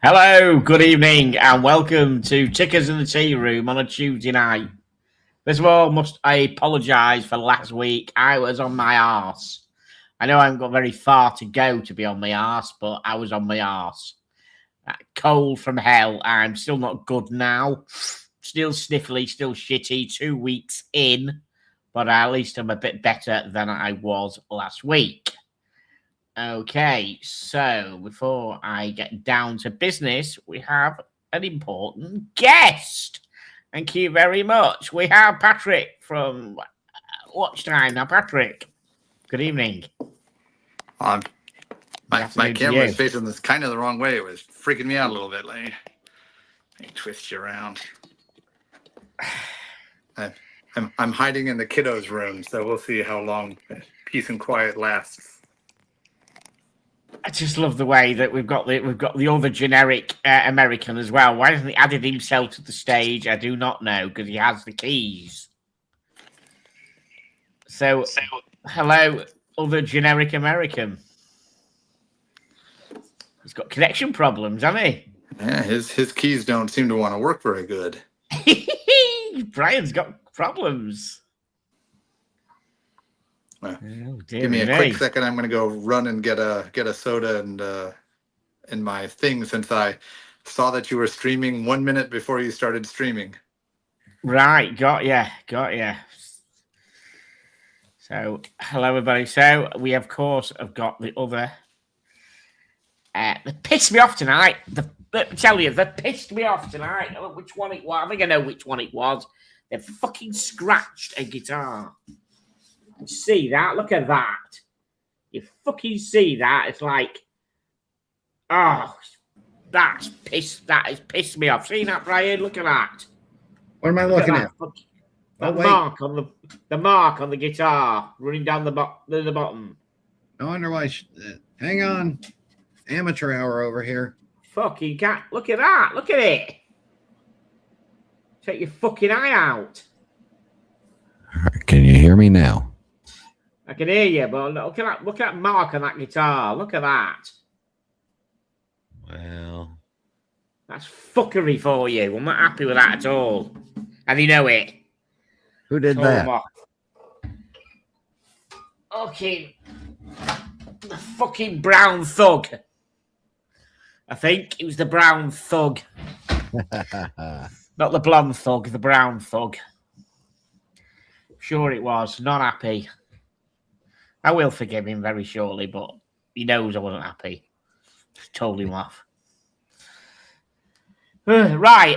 Hello, good evening, and welcome to Tickers in the Tea Room on a Tuesday night. First of all, must I apologise for last week? I was on my arse. I know I haven't got very far to go to be on my arse, but I was on my arse. Cold from hell. I'm still not good now. Still sniffly, still shitty. 2 weeks in, but at least I'm a bit better than I was last week. Okay, so before I get down to business, we have an important guest. Thank you very much. We have Patrick from Watch Time. Now, Patrick, good evening. My camera is facing this kind of the wrong way. It was freaking me out a little bit. Let me twist you around. I'm hiding in the kiddos' room, so we'll see how long peace and quiet lasts. I just love the way that we've got the other generic American as well. Why hasn't he added himself to the stage? I do not know, because he has the keys. So hello, other generic American. He's got connection problems, hasn't he? Yeah, his keys don't seem to want to work very good. Brian's got problems. Well, give me a quick second. I'm going to go run and get a soda and in my thing, since I saw that you were streaming 1 minute before you started streaming. Right, got ya. So, hello everybody. So we of course have got the other. They pissed me off tonight. Let me tell you, they pissed me off tonight. I don't know which one it was. I think I know which one it was. They fucking scratched a guitar. See that? Look at that. You fucking see that? It's like, oh, that has pissed me off. See that, Brian? Look at that. What am I looking at? That mark on the mark on the guitar running down the bottom. No wonder why. Hang on, amateur hour over here. Fucking cat! Look at that! Look at it! Take your fucking eye out. Can you hear me now? I can hear you, but look at that mark on that guitar. Look at that. Well, that's fuckery for you. I'm not happy with that at all. And you know it. Who did that? Okay. The fucking brown thug. I think it was the brown thug. Not the blonde thug, the brown thug. Sure it was. Not happy. I will forgive him very shortly, but he knows I wasn't happy. Just told him off. Right.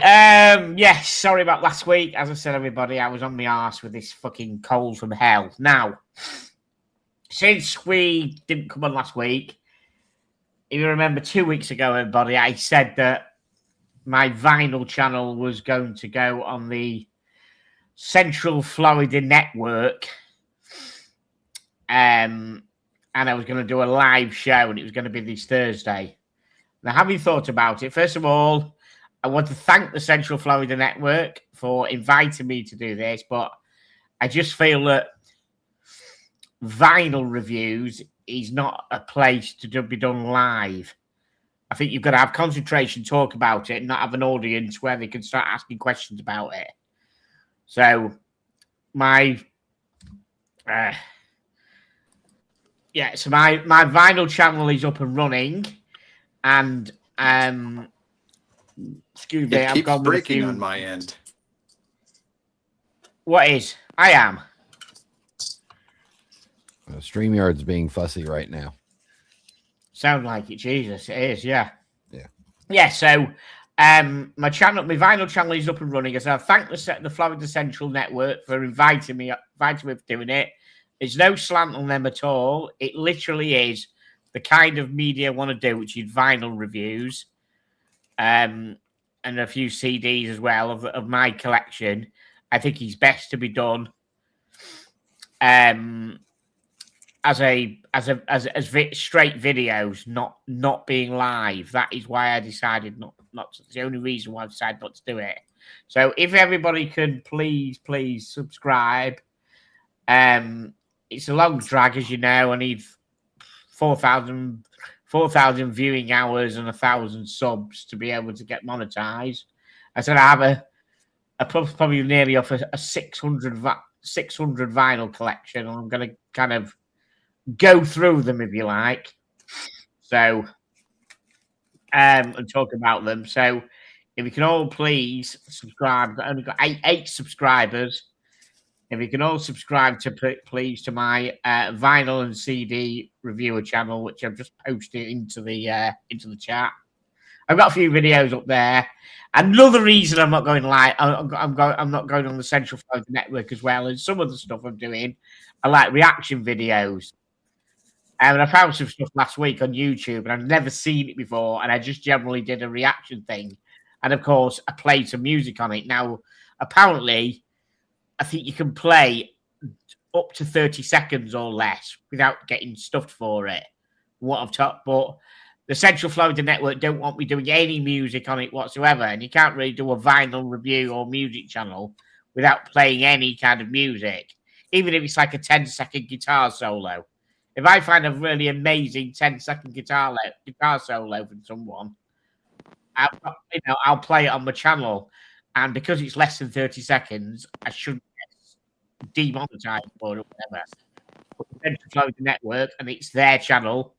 Yes, sorry about last week. As I said, everybody, I was on my arse with this fucking cold from hell. Now, since we didn't come on last week, if you remember 2 weeks ago, everybody, I said that my vinyl channel was going to go on the Central Florida Network. And I was going to do a live show, and it was going to be this Thursday. Now, having thought about it, first of all, I want to thank the Central Florida Network for inviting me to do this, but I just feel that vinyl reviews is not a place to be done live. I think you've got to have concentration, talk about it, and not have an audience where they can start asking questions about it. So, my vinyl channel is up and running, and excuse me, I've gone breaking on my end. What is? I am. StreamYard's being fussy right now. Sound like it, Jesus. It is, yeah. Yeah. So, my vinyl channel is up and running. So I thank the Florida Central Network for inviting me for doing it. There's no slant on them at all. It literally is the kind of media I want to do, which is vinyl reviews, and a few CDs as well of my collection. I think it's best to be done as straight videos, not being live. That is why I decided not to. It's the only reason why I decided not to do it. So if everybody could please subscribe. It's a long drag, as you know. I need 4,000 4,000 viewing hours and 1,000 subs to be able to get monetized. I said I have probably nearly off a 600 vinyl collection. I'm going to kind of go through them if you like. So, and talk about them. So, if you can all please subscribe, I've only got eight subscribers. If you can all subscribe please to my vinyl and CD reviewer channel, which I've just posted into the chat. I've got a few videos up there. Another reason I'm not going live, I'm not going on the Central Florida Network as well as some of the stuff I'm doing. I like reaction videos. And I found some stuff last week on YouTube, and I've never seen it before, and I just generally did a reaction thing. And of course, I played some music on it. Now, apparently, I think you can play up to 30 seconds or less without getting stuffed for it. What I've taught, but the Central Florida Network don't want me doing any music on it whatsoever, and you can't really do a vinyl review or music channel without playing any kind of music, even if it's like a 10-second guitar solo. If I find a really amazing 10-second guitar solo from someone, I'll play it on my channel, and because it's less than 30 seconds, I shouldn't get demonetized for it or whatever. But the Central Florida Network, and it's their channel,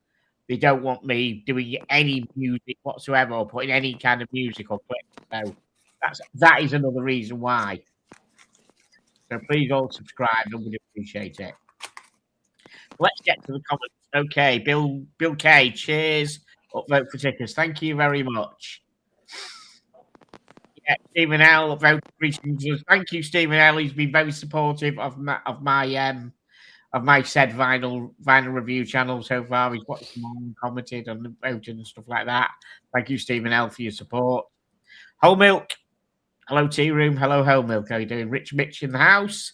they don't want me doing any music whatsoever or putting any kind of music or clip. So that is another reason why. So please all subscribe. I would appreciate it. Let's get to the comments. Okay, Bill K, cheers. Upvote for tickers. Thank you very much. Yeah, Stephen L, vote for. Thank you, Stephen L. He's been very supportive of my said vinyl review channel so far. He's watched them all and commented and voted and stuff like that. Thank you, Stephen L, for your support. Whole Milk. Hello, Tea Room. Hello, Whole Milk. How are you doing? Rich Mitch in the house.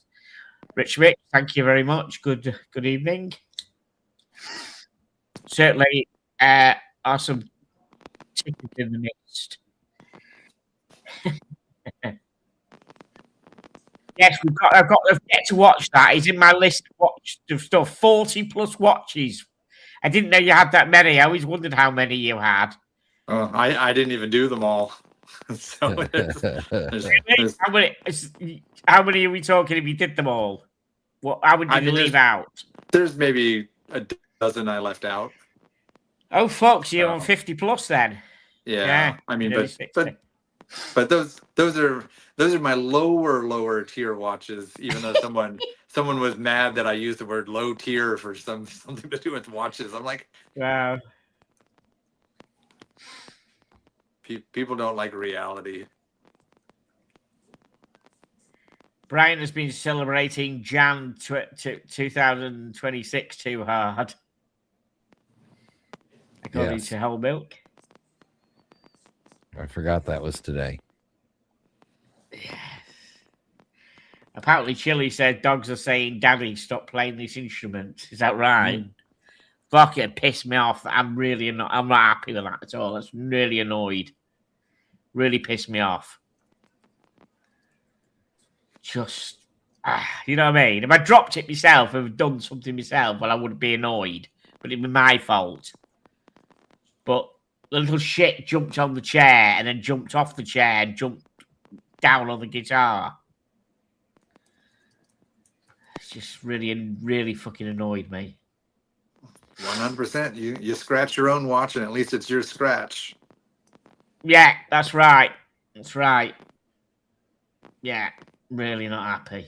Rich Mitch, thank you very much. Good evening. Certainly are some tickets in the midst. Yes, I've got to get to watch that. It's in my list of stuff. 40 plus watches. I didn't know you had that many. I always wondered how many you had. Oh, I didn't even do them all. So how many are we talking if you did them all? How would you leave out? There's maybe a dozen I left out. Oh, Fox, you're on 50 plus then. Yeah. I mean, but those are my lower tier watches. Even though someone was mad that I used the word low tier for something to do with watches. I'm like, wow. People don't like reality. Brian has been celebrating Jan 2026 too hard. According to Whole Milk. I forgot that was today. Yes. Apparently, Chili said dogs are saying, "Daddy, stop playing this instrument." Is that right? Fuck it, pissed me off. I'm not happy with that at all. That's really annoyed. Really pissed me off. Just, you know what I mean? If I dropped it myself and done something myself, well, I would be annoyed. But it'd be my fault. But the little shit jumped on the chair and then jumped off the chair and jumped down on the guitar. It's just really fucking annoyed me. 100%. You scratch your own watch, and at least it's your scratch. Yeah, that's right. That's right. Yeah, really not happy.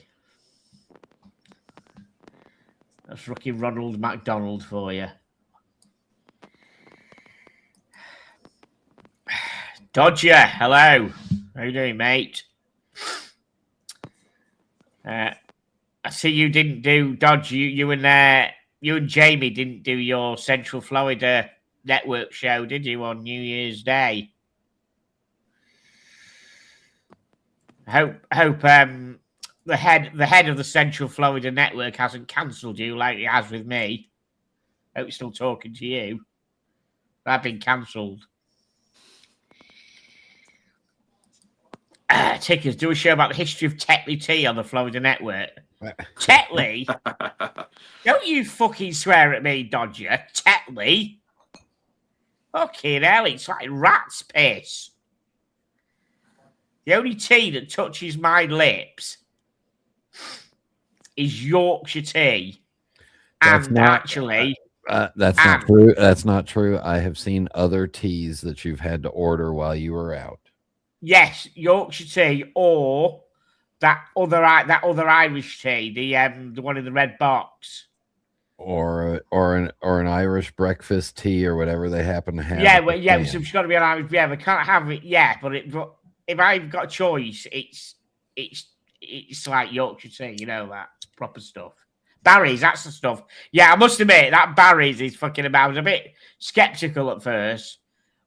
That's Rookie Ronald McDonald for you. Dodger, hello. How you doing, mate? I see you didn't do Dodge. You and Jamie didn't do your Central Florida Network show, did you, on New Year's Day? I hope the head of the Central Florida Network hasn't cancelled you like he has with me. I hope he's still talking to you. I've been cancelled. Tickers, do a show about the history of Tetley tea on the Florida Network. Tetley? Don't you fucking swear at me, Dodger. Tetley? Fucking hell, it's like rat's piss. The only tea that touches my lips is Yorkshire tea. That's And not- actually, That's not true. That's not true. I have seen other teas that you've had to order while you were out. yes, Yorkshire tea or that other Irish tea, the one in the red box. Or an Irish breakfast tea or whatever they happen to have. Yeah, at well, the yeah, stand. so it's got to be an Irish. Yeah, we can't have it. Yeah, but if I've got a choice, it's like Yorkshire tea. You know that proper stuff. Barry's, that's the stuff. Yeah, I must admit that Barry's is fucking about. I was a bit skeptical at first,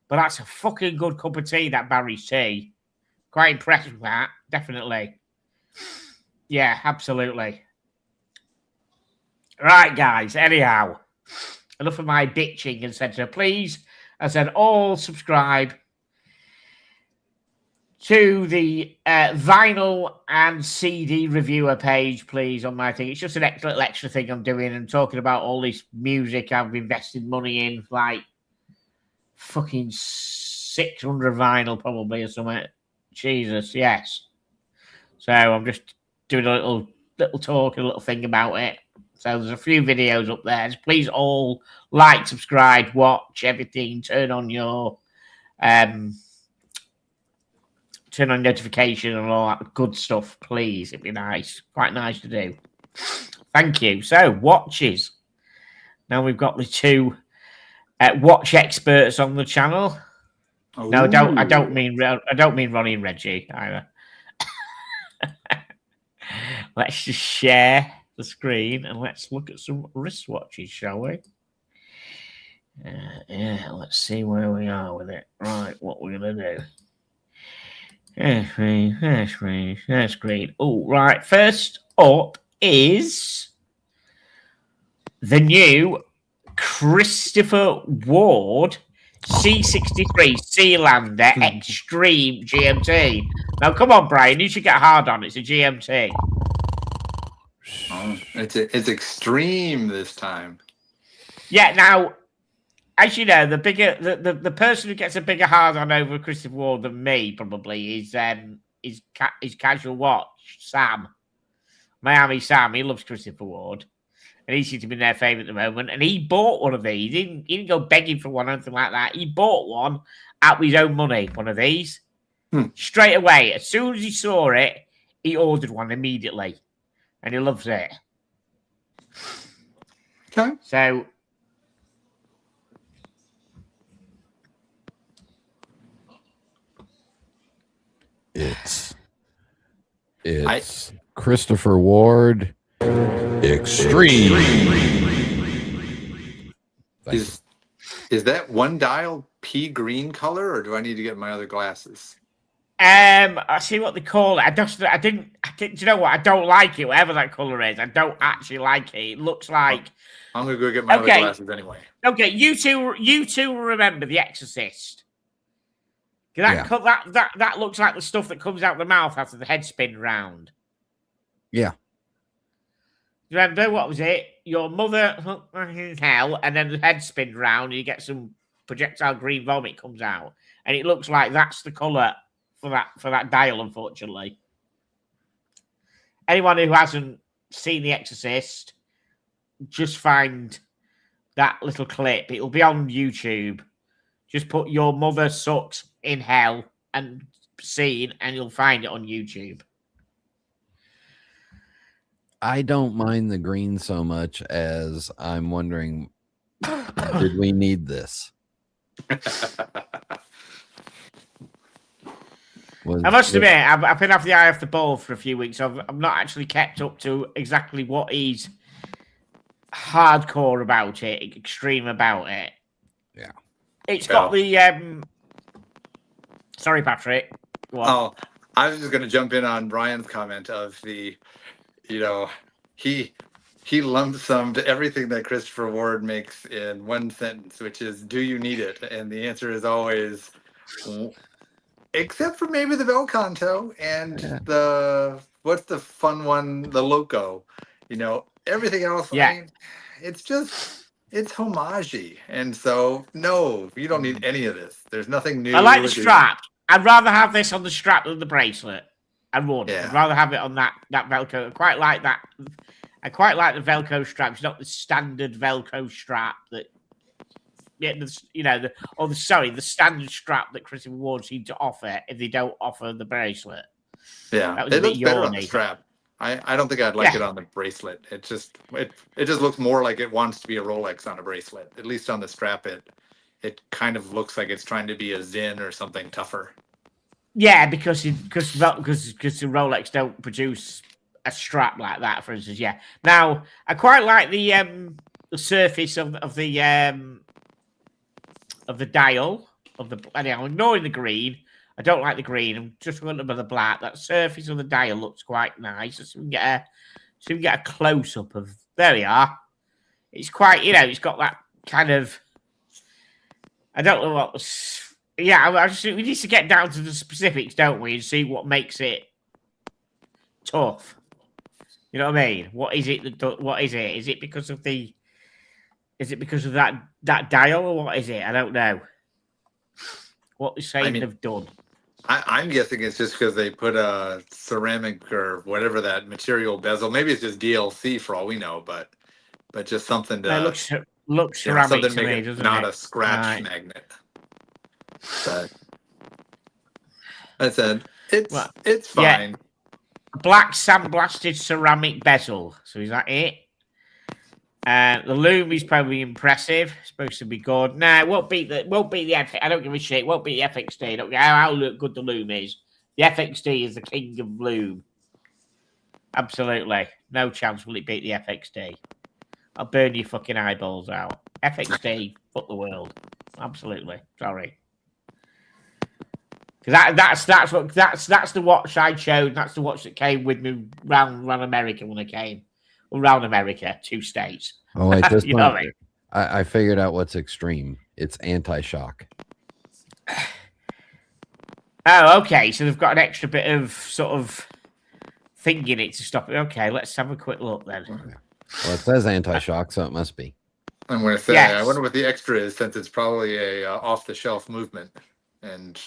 but that's a fucking good cup of tea. That Barry's tea. Quite impressed with that. Definitely. Yeah, absolutely. Right, guys. Anyhow, enough of my bitching, etc. Please, I said, all subscribe to the vinyl and CD reviewer page, please, on my thing. It's just an little extra thing I'm doing and talking about all this music I've invested money in, like fucking 600 vinyl probably or something. Jesus, yes. So I'm just doing a little talk, a little thing about it. So there's a few videos up there. So please all like, subscribe, watch everything, turn on your turn on notification and all that good stuff, please. It'd be nice. Quite nice to do. Thank you. So watches. Now we've got the two watch experts on the channel. Ooh. No, I don't mean Ronnie and Reggie either. Let's just share the screen and let's look at some wristwatches, shall we? Yeah, let's see where we are with it. Right, what we're gonna do. That's great. Oh, right. First up is the new Christopher Ward C63 Sealander Extreme GMT. Now, come on, Brian. You should get hard on. It's a GMT. Oh, it's extreme this time. Yeah. Now, as you know, the bigger the person who gets a bigger hard on over Christopher Ward than me probably is Casual Watch Sam, Miami Sam. He loves Christopher Ward, and he seems to be their favorite at the moment. And he bought one of these. He didn't go begging for one or anything like that. He bought one out with his own money. One of these straight away. As soon as he saw it, he ordered one immediately, and he loves it. Okay. So. It's Christopher Ward Extreme. Is that one dial pea green color, or do I need to get my other glasses? I see what they call it. I didn't. Do you know what? I don't like it. Whatever that color is, I don't actually like it. It looks like. I'm gonna go get my other glasses anyway. Okay, you two remember The Exorcist. That looks like the stuff that comes out the mouth after the head spin round. Yeah. Remember, what was it? Your mother in hell, and then the head spins round, and you get some projectile green vomit comes out, and it looks like that's the color for that dial. Unfortunately, anyone who hasn't seen The Exorcist, just find that little clip. It'll be on YouTube. Just put "your mother sucks in hell" and scene, and you'll find it on YouTube. I don't mind the green so much as I'm wondering, did we need this? I must admit, I've been off the eye of the ball for a few weeks. I've not actually kept up to exactly what he's hardcore about it, extreme about it. Yeah. It's got the... Sorry, Patrick. Go on. Oh, I was just going to jump in on Brian's comment of the, he lump summed everything that Christopher Ward makes in one sentence, which is, do you need it? And the answer is always, except for maybe the Bel Canto and what's the fun one? The Loco. Everything else, yeah. I mean, it's just it's homage-y. And so, no, you don't need any of this. There's nothing new. I like the strap. I'd rather have this on the strap than the bracelet. I would. Yeah. I'd rather have it on that Velcro. I quite like that. I quite like the Velcro strap. It's not the standard Velcro strap that, the standard strap that Christopher Ward seemed to offer if they don't offer the bracelet. Yeah, it looks better on the strap. I don't think I'd like it on the bracelet. It just looks more like it wants to be a Rolex on a bracelet. At least on the strap, it kind of looks like it's trying to be a Zin or something tougher. Yeah, because the Rolex don't produce a strap like that, for instance. Yeah. Now I quite like the surface of the dial of the. Anyhow, ignoring the green. I don't like the green. I'm just going about the black. That surface of the dial looks quite nice. So we can get a close up of. There we are. It's quite. It's got that kind of. I don't know what. Yeah, we need to get down to the specifics, don't we, and see what makes it tough. You know what I mean? What is it? What is it? Is it because of the? Is it because of that dial, or what is it? I don't know. What they're saying they've done. I'm guessing it's just because they put a ceramic or whatever that material bezel. Maybe it's just DLC for all we know, but just something to looks ceramic something to make me, it doesn't not it? a scratch magnet. But I said it's fine. Yeah. Black sandblasted ceramic bezel. So is that it? The loom is probably impressive. It's supposed to be good. Nah, it won't beat the FX. I don't give a shit. It won't beat the FXD. I don't care how good the loom is. The FXD is the king of loom. Absolutely. No chance will it beat the FXD. I'll burn your fucking eyeballs out. FXD, fuck the world. Absolutely. Sorry. Because that's the watch I chose. That's the watch that came with me round America when I came. Around America, 2 states. Oh, wait, this know what I mean? I figured out what's extreme. It's anti-shock. Oh, okay. So they've got an extra bit of sort of thing in it to stop it. Okay, let's have a quick look then. Well, it says anti-shock, so it must be. I'm going to say, yes. I wonder what the extra is, since it's probably a off-the-shelf movement, and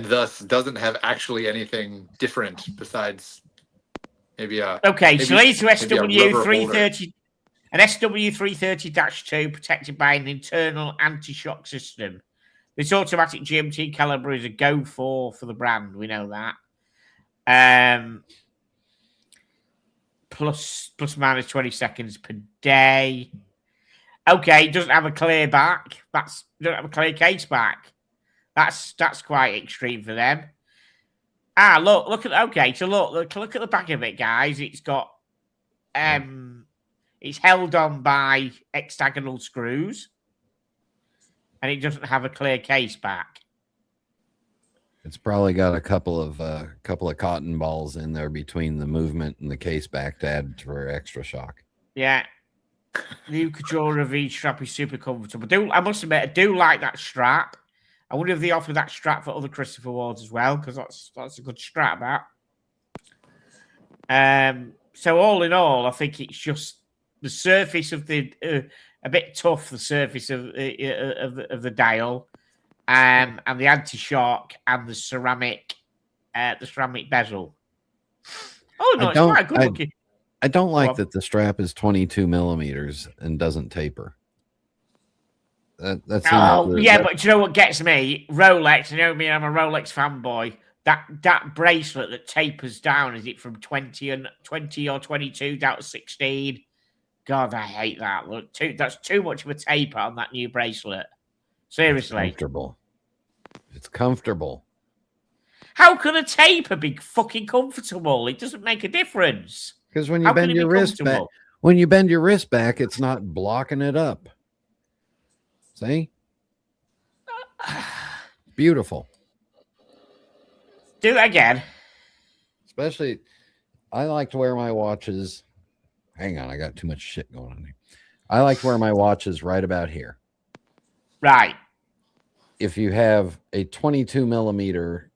thus doesn't have actually anything different besides. Maybe okay, so it's to SW330, an SW330-2 protected by an internal anti-shock system. This automatic GMT caliber is a go for the brand. We know that. Plus minus 20 seconds per day. Okay, it doesn't have a clear back. Doesn't have a clear case back. That's quite extreme for them. Look at the back of it, guys. It's got it's held on by hexagonal screws, and it doesn't have a clear case back. It's probably got a couple of cotton balls in there between the movement and the case back to add for extra shock. Yeah, the Cajora V strap is super comfortable. I must admit, I do like that strap. I wonder if they offer that strap for other Christopher Wards as well, because that's a good strap. So all in all, I think it's just the surface of the a bit tough. The surface of the dial, and the anti-shock and the ceramic bezel. Oh no, it's quite good looking. I don't like that the strap is 22 millimeters and doesn't taper. But do you know what gets me? Rolex. You know me, I'm a Rolex fanboy. That bracelet that tapers down, is it from 20 or 22 down to 16? God, I hate that. Look, that's too much of a taper on that new bracelet. Seriously. It's comfortable. How can a taper be fucking comfortable? It doesn't make a difference. Because when you bend your wrist back, it's not blocking it up. See? Beautiful. Do that again. Especially, I like to wear my watches. Hang on, I got too much shit going on here. I like to wear my watches right about here. Right. If you have a 22 millimeter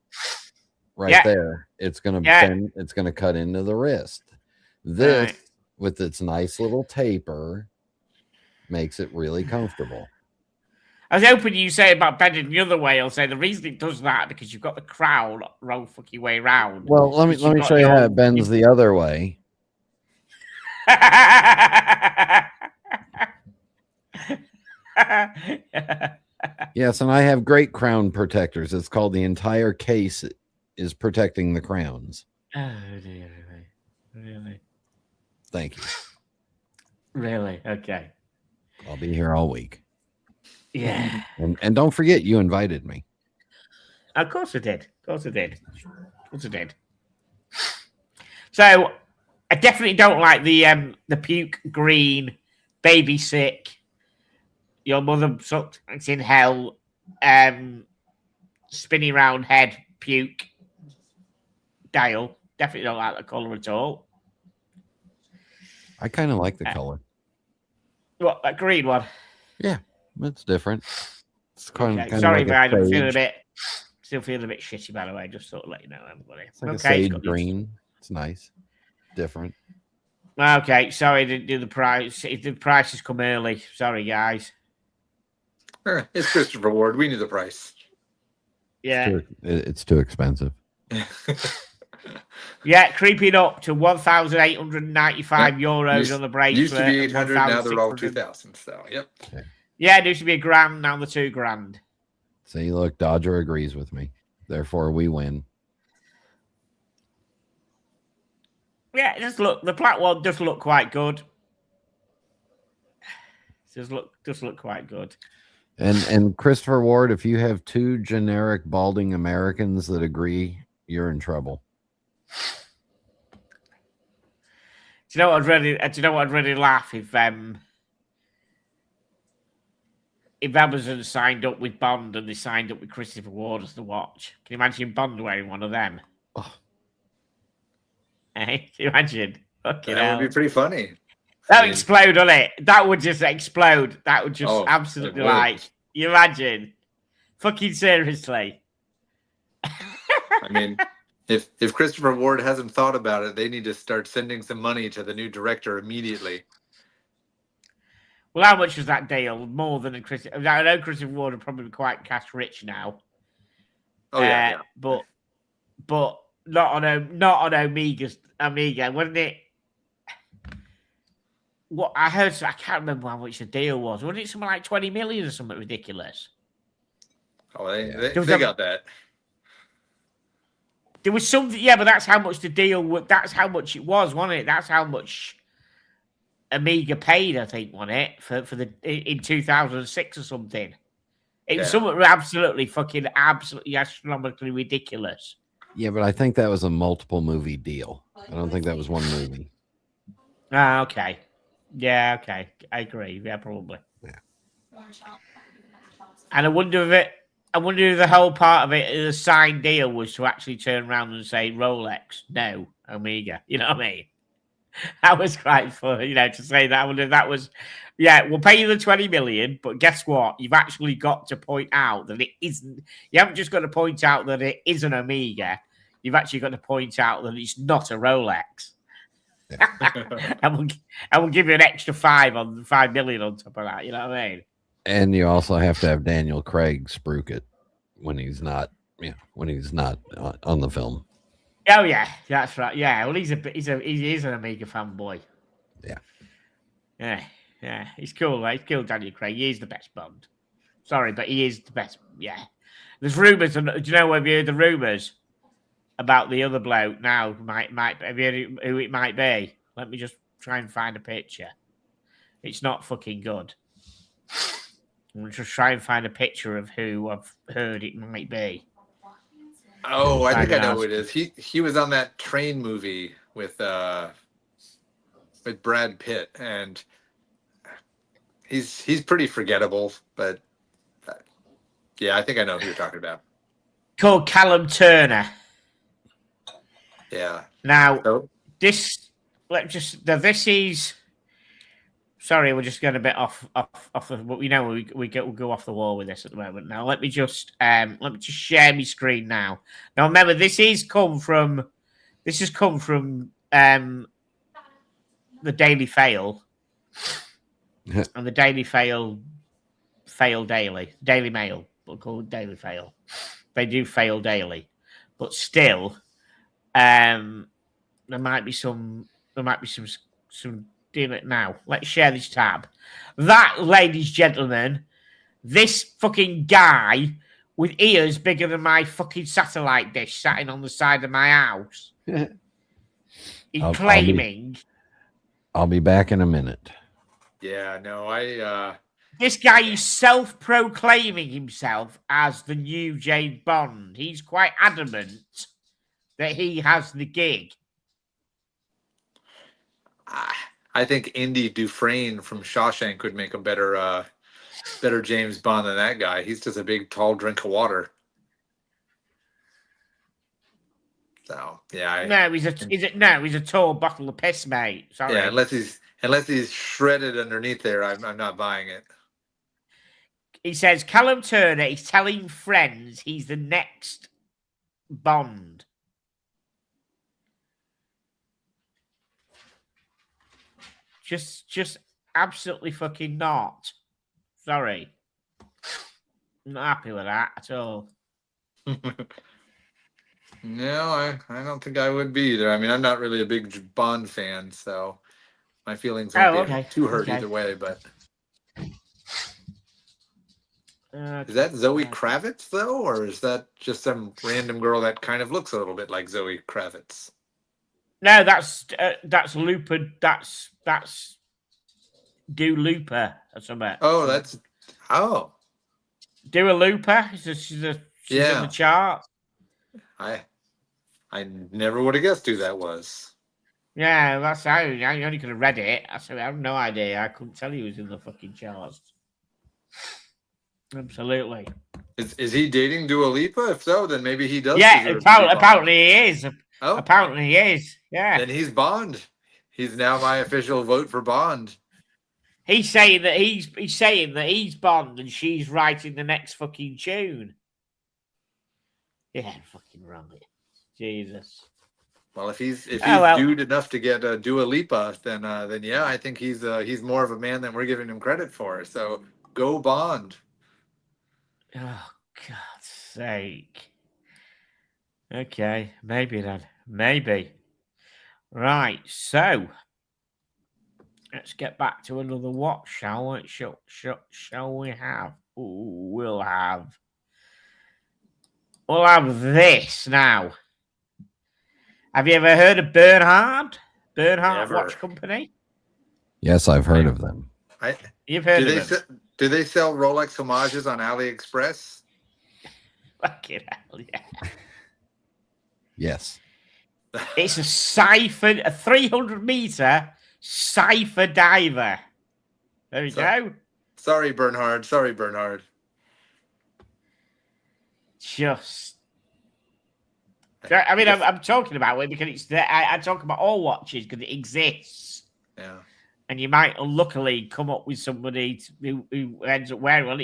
right there, it's going to bend, it's going to cut into the wrist. This, with its nice little taper, makes it really comfortable. I was hoping you say about bending the other way. I'll say the reason it does that because you've got the crown roll fucking way round. Well, let me show you how it bends the other way. Yes, and I have great crown protectors. It's called the entire case is protecting the crowns. Oh dear, really? Thank you. Really? Okay. I'll be here all week. Yeah. And don't forget, you invited me. Of course I did. So I definitely don't like the puke green, baby sick, your mother sucked, it's in hell, spinny round head puke dial. Definitely don't like the colour at all. I kind of like the color. What, that green one? Yeah, it's different. It's kind of sorry, like but I'm still feeling a bit shitty, by the way. Just thought to let you know, everybody. It's like a sage green. It's nice. Different. Okay, sorry, didn't do the price. The prices come early. Sorry, guys. It's Christopher Ward. We knew the price. Yeah. It's too expensive. Yeah, creeping up to 1,895 euros on the bracelet. Used to be 800, now they're all 2,000. So, yep. Okay. Yeah, it used to be $1,000, now they're $2,000. See, look, Dodger agrees with me. Therefore, we win. Yeah, the black one does look quite good. Does look quite good. And Christopher Ward, if you have two generic balding Americans that agree, you're in trouble. Do you know what I'd really laugh if Amazon signed up with Bond and they signed up with Christopher Ward as the watch? Can you imagine Bond wearing one of them? Oh. Hey, can you imagine? Fucking that hell. would be pretty funny. That would explode, wouldn't it? That would just explode. That would just absolutely you imagine? Fucking seriously. I mean, if Christopher Ward hasn't thought about it, they need to start sending some money to the new director immediately. Well, how much was that deal? More than I know Christopher Ward would probably be quite cash rich now. Oh yeah, but not on Amiga, wasn't it? What I heard, I can't remember how much the deal was. Wasn't it something like 20 million or something ridiculous? Oh, they got that. There was something, yeah, but that's how much the deal was. That's how much it was, wasn't it? That's how much Amiga paid, I think, wasn't it, for the in 2006 or something. It was something absolutely astronomically ridiculous. Yeah, but I think that was a multiple movie deal. I don't think that was one movie. Ah, okay. Yeah, okay. I agree. Yeah, probably. Yeah. And I wonder if the whole part of it, the signed deal, was to actually turn around and say Rolex, no, Omega. You know what I mean? That was quite fun, to say that. I wonder if that was, we'll pay you the 20 million, but guess what? You've actually got to point out that it isn't. You haven't just got to point out that it is an Omega. You've actually got to point out that it's not a Rolex. Yeah. and we'll give you an extra 5 million on top of that. You know what I mean? And you also have to have Daniel Craig spruik it when he's not, on the film. Oh yeah, that's right. Yeah, well, he is an Amiga fanboy. Yeah. He's cool. He's cool, Daniel Craig. He is the best Bond. Sorry, but he is the best. Yeah. There's rumors. Do you know? Have you heard the rumors about the other bloke? Now, might have you heard who it might be? Let me just try and find a picture. It's not fucking good. I'm just try and find a picture of who I've heard it might be. Oh, I think I know who it is. He was on that train movie with Brad Pitt, and he's pretty forgettable. But yeah, I think I know who you're talking about. Called Callum Turner. Yeah. Now this is. Sorry, we're just going a bit off the. We go off the wall with this at the moment. Now let me just share my screen now. Now remember, this has come from the Daily Fail. and the Daily Fail daily, Daily Mail. We'll call it Daily Fail. They do fail daily, but still, there might be some doing it now. Let's share this tab. That, ladies and gentlemen, this fucking guy with ears bigger than my fucking satellite dish sitting on the side of my house. He's claiming. I'll be back in a minute. Yeah, no, This guy is self-proclaiming himself as the new James Bond. He's quite adamant that he has the gig. I think Indy Dufresne from Shawshank would make a better James Bond than that guy. He's just a big, tall drink of water. So yeah, he's a tall bottle of piss, mate. Sorry. Yeah, unless he's shredded underneath there, I'm not buying it. He says Callum Turner is telling friends he's the next Bond. Just absolutely fucking not. Sorry. I'm not happy with that at all. No, I don't think I would be either. I mean, I'm not really a big Bond fan, so my feelings won't be too hurt either way, but... is that Zoe Kravitz, though? Or is that just some random girl that kind of looks a little bit like Zoe Kravitz? No, that's Looper. That's Dua Lipa or something. Oh, Dua Lipa. She's on the chart. I never would have guessed who that was. Yeah, that's how I only could have read it. I have no idea. I couldn't tell you who's in the fucking charts. Absolutely. Is he dating Dua Lipa? If so, then maybe he does. Yeah, apparently he is. Oh, apparently he is. Yeah. Then he's Bond. He's now my official vote for Bond. He's saying that he's Bond and she's writing the next fucking tune. Yeah, fucking wrong it. Jesus. Well, if he's dude enough to get Dua Lipa, then yeah, I think he's more of a man than we're giving him credit for. So go Bond. Oh, God's sake. Okay, maybe then. Maybe. Right, so let's get back to another watch, shall we? Shall we have? Ooh, we'll have this now. Have you ever heard of Bernhard? Bernhard Watch Company? Yes, I've heard of them. You've heard of them? Do they sell Rolex homages on AliExpress? Fucking hell, yeah. Yes. It's a 300-meter cipher diver. There you go. Sorry, Bernhard. I mean, I'm talking about it because it's there. I talk about all watches because it exists. Yeah. And you might unluckily come up with somebody who ends up wearing one.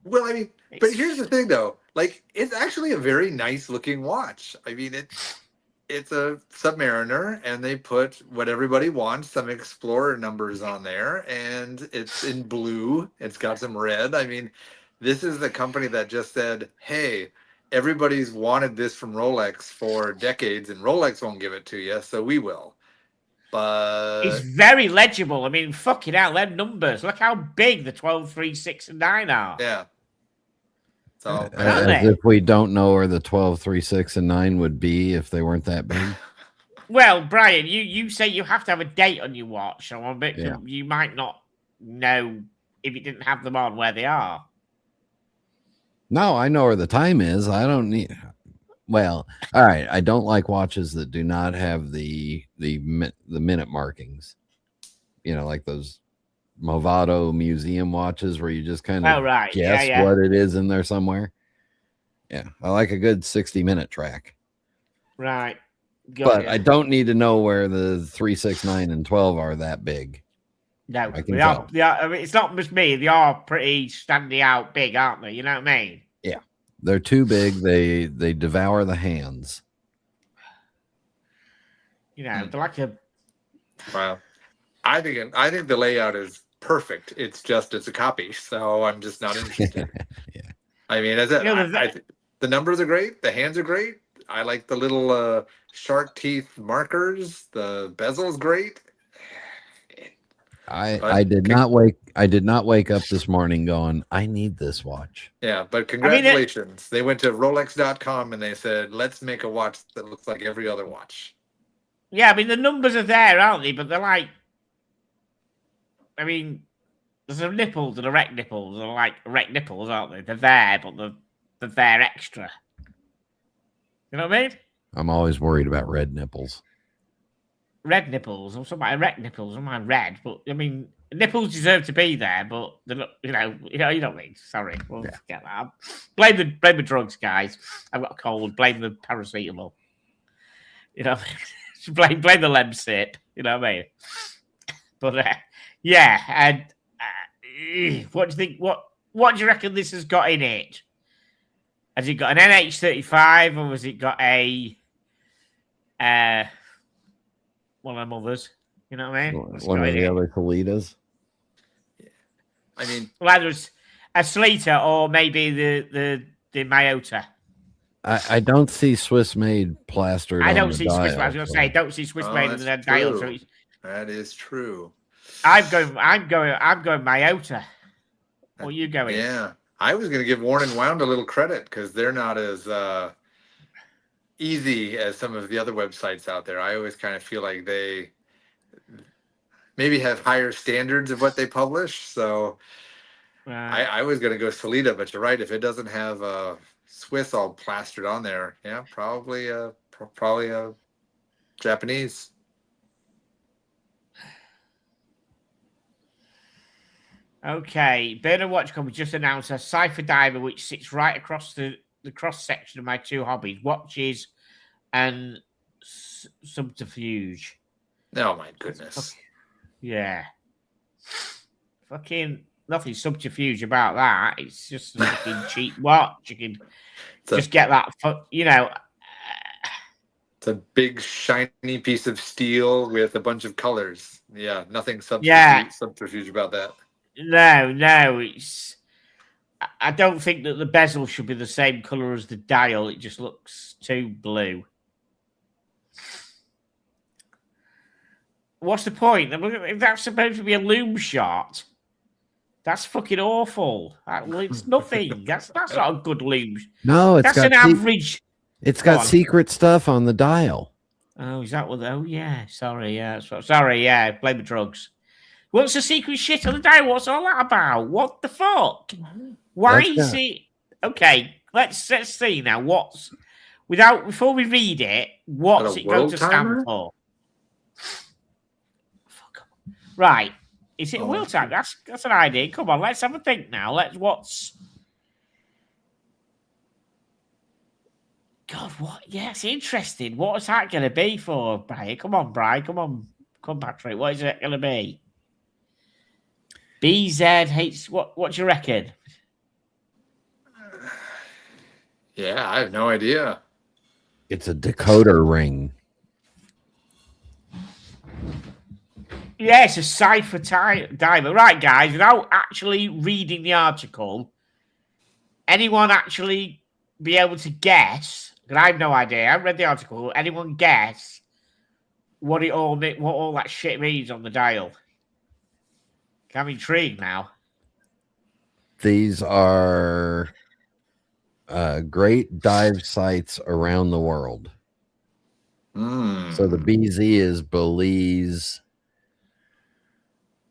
Well, I mean, but here's the thing, though. Like, it's actually a very nice looking watch. I mean, it's a Submariner, and they put what everybody wants, some Explorer numbers on there, and it's in blue. It's got some red. I mean, this is the company that just said, hey, everybody's wanted this from Rolex for decades, and Rolex won't give it to you, so we will. But it's very legible. I mean, fucking hell, them numbers. Look how big the 12, 3, 6, and 9 are. Yeah. So as if we don't know where the 12, 3, 6, and 9 would be if they weren't that big. Well, Brian, you say you have to have a date on your watch, so I'm a bit you might not know if you didn't have them on where they are. No, I know where the time is. I don't need. Well, all right. I don't like watches that do not have the minute markings. You know, like those Movado museum watches where you just kind of guess what it is in there somewhere. Yeah, I like a good 60-minute track. Right. But I don't need to know where the 3, 6, 9, and 12 are that big. No, they are, I mean, it's not just me. They are pretty standing out big, aren't they? You know what I mean? Yeah. They're too big. They devour the hands. You know, they're like a... Wow. I think the layout is perfect. It's a copy. So I'm just not interested. Yeah. I mean, the numbers are great. The hands are great. I like the little shark teeth markers. The bezel's great. I did not wake up this morning going, I need this watch. Yeah, but congratulations. They went to Rolex.com and they said, let's make a watch that looks like every other watch. Yeah, I mean, the numbers are there, aren't they? But they're like, I mean, there's a nipples and erect nipples. They're like erect nipples, aren't they? They're there, but they're there extra. You know what I mean? I'm always worried about red nipples. Red nipples. I'm talking about erect nipples. I'm not red, but I mean, nipples deserve to be there, but they're not, you know what I mean. Sorry, we'll forget that. Blame the drugs, guys. I've got a cold. Blame the paracetamol. You know, blame the Lemsip. You know what I mean? But yeah, and what do you think? What do you reckon this has got in it? Has it got an NH35 or has it got a one of them others? You know what I mean? One of the other Toledas. I mean, well, either a Sleater or maybe the Miyota. I don't see Swiss made plastered. I don't see dial, Swiss made. I was going to say, don't see Swiss made in the dial. So that is true. I'm going Miyota. What are you going? Yeah, I was going to give Worn and Wound a little credit because they're not as easy as some of the other websites out there. I always kind of feel like they maybe have higher standards of what they publish. So I was going to go Solida, but you're right. If it doesn't have Swiss all plastered on there, yeah, probably a Japanese. Okay, Bernard Watch Company just announced a Cypher Diver which sits right across the cross section of my two hobbies: watches and subterfuge. Oh my goodness! Yeah, fucking nothing subterfuge about that. It's just a fucking cheap watch. You can just get that. You know, it's a big shiny piece of steel with a bunch of colors. Yeah, nothing subterfuge about that. No, it's. I don't think that the bezel should be the same color as the dial. It just looks too blue. What's the point? If that's supposed to be a loom shot, that's fucking awful. It's nothing. That's not a good loom. No, that's an average. It's got secret stuff on the dial. Oh, is that what? Oh, yeah. Sorry, yeah. Sorry, yeah. Blame the drugs. What's the secret shit on the dial? What's all that about? What the fuck? Why is it? Okay, let's see now. Before we read it, what's it going to stand for? Fuck. Right. Is it a world time? That's an idea. Come on, let's have a think now. God, what? Yeah, it's interesting. What is that going to be for, Brian? Come on, Brian. Come on, Patrick. What is it going to be? BZH. What do you reckon? Yeah, I have no idea. It's a decoder ring. Yeah, it's a Cypher diver. Right, guys, without actually reading the article, anyone actually be able to guess? Because I have no idea. I haven't read the article. Anyone guess what all that shit means on the dial? I'm intrigued now. These are great dive sites around the world. So the BZ is Belize.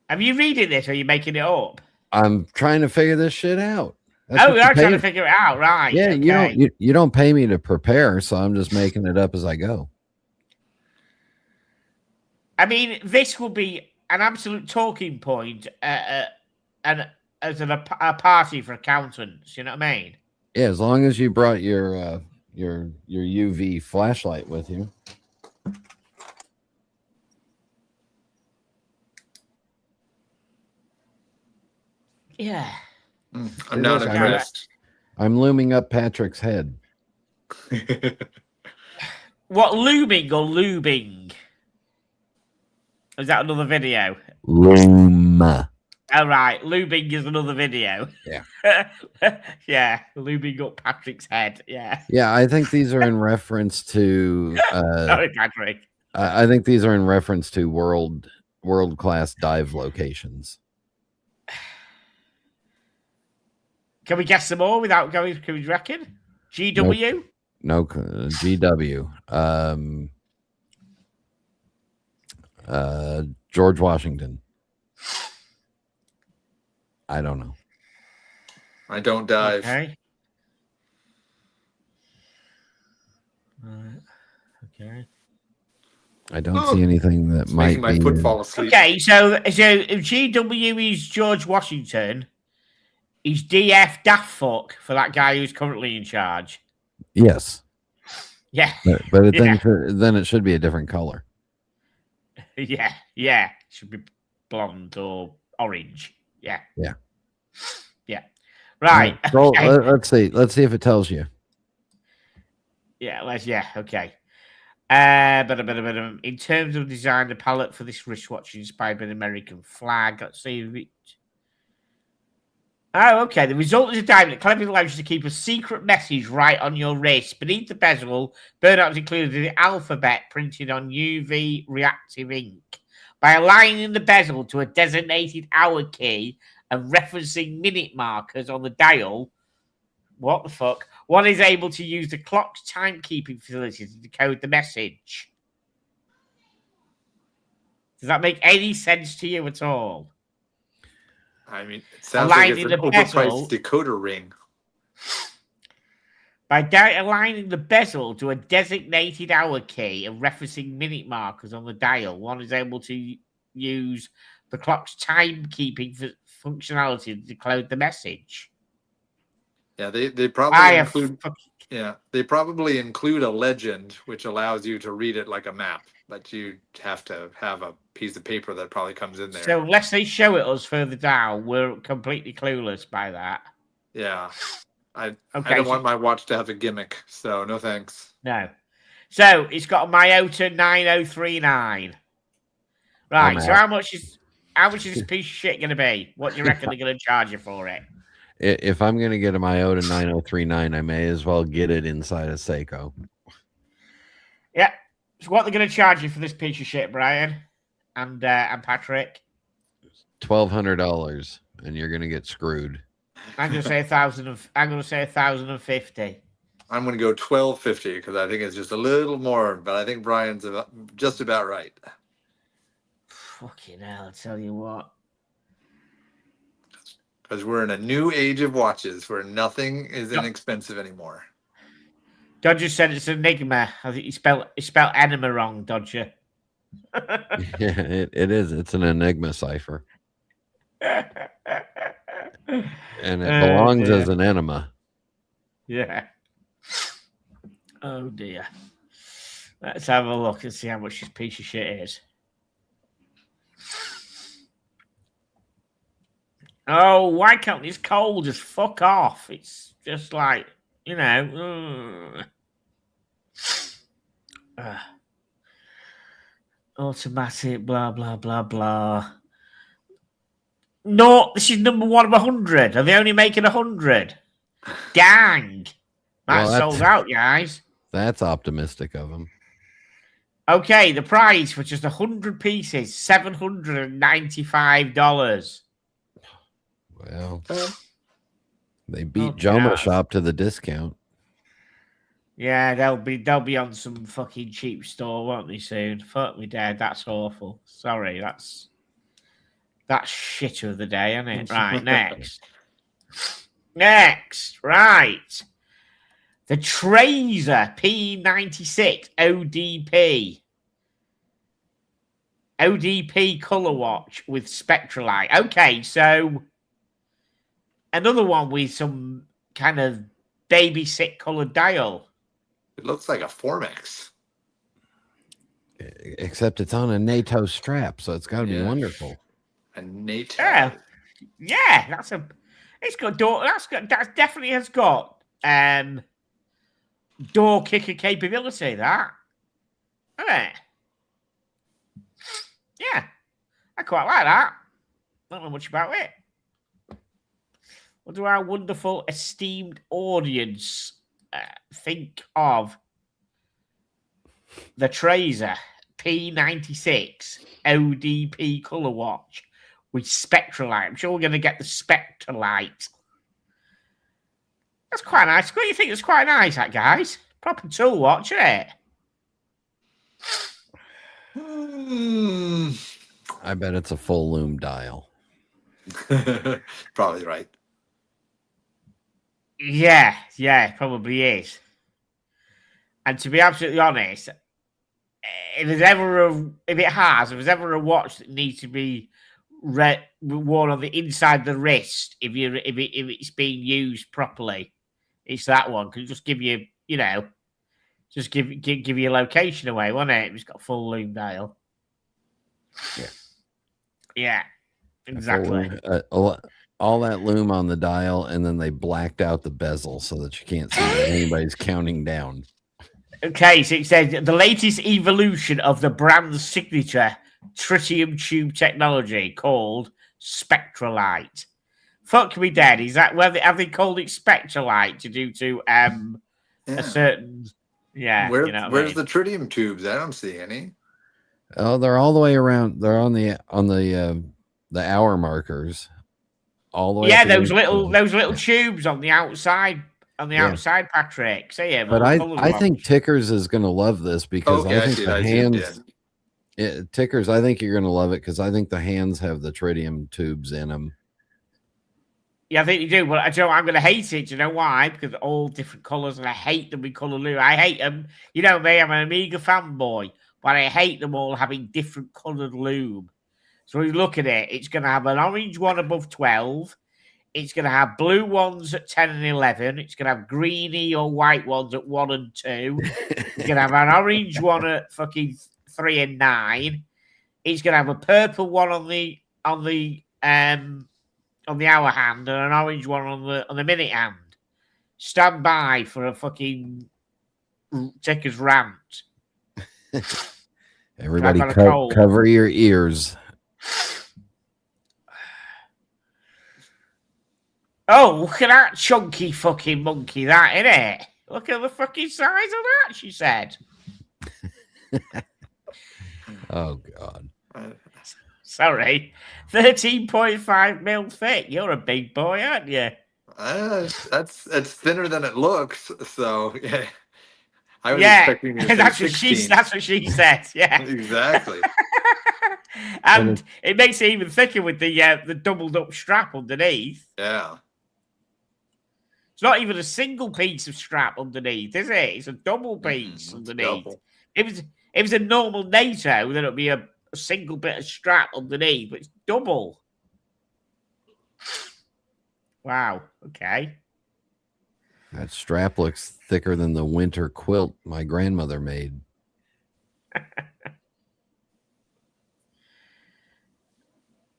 Have you reading this or are you making it up? I'm trying to figure this shit out. You are trying to figure it out, right? Yeah, okay. you don't pay me to prepare, so I'm just making it up as I go. I mean, this will be an absolute talking point and as a party for accountants, you know what I mean? Yeah, as long as you brought your UV flashlight with you. Yeah. I'm not impressed. I'm looming up Patrick's head. What, looming or lubing? Is that another video? Loom. All right, lubing is another video. Yeah. Yeah, lubing up Patrick's head. Yeah. Yeah, I think these are in reference to. Sorry, Patrick. I think these are in reference to world class dive locations. Can we guess some more without going? Can we reckon? GW? No, GW. George Washington. I don't know. I don't dive. Okay. Okay. I don't see anything that It's might making my be. foot fall asleep. Okay, so if GW is George Washington, he's DF daft fuck for that guy who's currently in charge. Yes, Yeah. but it then it should be a different color. Yeah. Should be blonde or orange. Yeah. Right. So Okay. let's see if it tells you. Okay. But in terms of design, the palette for this wristwatch is inspired by the American flag. Let's see if it. Oh, okay. The result is a diamond that cleverly allows you to keep a secret message right on your wrist. Beneath the bezel, burnout is included the alphabet printed on UV reactive ink. By aligning the bezel to a designated hour key and referencing minute markers on the dial, what the fuck? One is able to use the clock's timekeeping facility to decode the message. Does that make any sense to you at all? I mean, it sounds like it's an Aligning the bezel. overpriced decoder ring. By aligning the bezel to a designated hour key and referencing minute markers on the dial, one is able to use the clock's timekeeping functionality to decode the message. Yeah, they probably include. Yeah, they probably include a legend which allows you to read it like a map, but you have to have a piece of paper that probably comes in there. So unless they show it us further down, we're completely clueless by that. Yeah. I don't want my watch to have a gimmick, so no thanks. No. So it's got a Miyota 9039. Right. So how much is this piece of shit going to be? What do you reckon they're going to charge you for it? If I'm going to get a Miyota 9039, I may as well get it inside a Seiko. Yeah. So what they're going to charge you for this piece of shit, Brian and Patrick? $1,200, and you're going to get screwed. I'm going to say 1,000. I'm going to say 1,050. I'm going to go $1,250 because I think it's just a little more, but I think Brian's just about right. Fucking hell! I tell you what. Because we're in a new age of watches where nothing is inexpensive anymore. Dodger said it's an enigma. I think he spelled enema wrong, Dodger. Yeah, it is. It's an enigma cipher. And it belongs as an enema. Yeah. Oh dear. Let's have a look and see how much this piece of shit is. Oh, why can't this coal just fuck off? It's just like, you know. Automatic, blah, blah, blah, blah. No, this is number 1 of 100. Are they only making 100? Dang. That's sold out, guys. That's optimistic of them. Okay, the price for just 100 pieces, $795. Well, they beat Joma Shop to the discount. Yeah, they'll be on some fucking cheap store, won't they, soon? Fuck me dead, that's awful. Sorry, that's shit of the day, isn't it? Right, next. Next, right. The Tracer P96 ODP. ODP color watch with Spectralite. Okay, so another one with some kind of babysit colored dial. It looks like a Formex. Except it's on a NATO strap, so it's got to be wonderful. A NATO. Yeah, it's got door. That definitely has got door kicker capability. That, isn't it? Yeah, I quite like that. Don't know much about it. What do our wonderful, esteemed audience think of the Tracer P96 ODP color watch with Spectralite? I'm sure we're going to get the Spectralite. That's quite nice. What do you think? It's quite nice, that, guys. Proper tool watch, isn't it? I bet it's a full lume dial. Probably right. Yeah, probably is. And to be absolutely honest, if there's ever a watch that needs to be worn on the inside of the wrist, if it's being used properly, it's that one. Because just give you, just give your location away, won't it? It's got a full lume dial. Yeah, exactly. All that lume on the dial, and then they blacked out the bezel so that you can't see that anybody's counting down. Okay, so it says the latest evolution of the brand's signature tritium tube technology called Spectralite. Fuck me dead. Is that where have they called it Spectralite to a certain? Yeah. Where's the tritium tubes? I don't see any. Oh, they're all the way around. They're on the hour markers. All the way. Yeah, those little tubes on the outside. Outside, Patrick. See him. But I think Tickers is going to love this because I think the hands. Tickers, I think you're going to love it because I think the hands have the tritium tubes in them. Yeah, I think you do. But I'm going to hate it. Do you know why? Because they're all different colors, and I hate them in color blue. I hate them. You know me. I'm an Amiga fanboy, but I hate them all having different colored lube. So when you look at it, it's going to have an orange one above 12. It's going to have blue ones at 10 and 11. It's going to have greeny or white ones at 1 and 2. It's going to have an orange one at fucking 3 and 9. It's going to have a purple one on the hour hand and an orange one on the minute hand. Stand by for a fucking Tickers rant. Everybody cover your ears. Oh, look at that chunky fucking monkey, that, innit? Look at the fucking size of that, she said. Oh, God. Sorry. 13.5 mil thick. You're a big boy, aren't you? That's thinner than it looks, so, yeah. I was expecting you to say that's what she said, yeah. Exactly. And it makes it even thicker with the doubled up strap underneath. Yeah. It's not even a single piece of strap underneath, is it? It's a double piece underneath. Double. If it was a normal NATO, then it'd be a single bit of strap underneath, but it's double. Wow. Okay. That strap looks thicker than the winter quilt my grandmother made.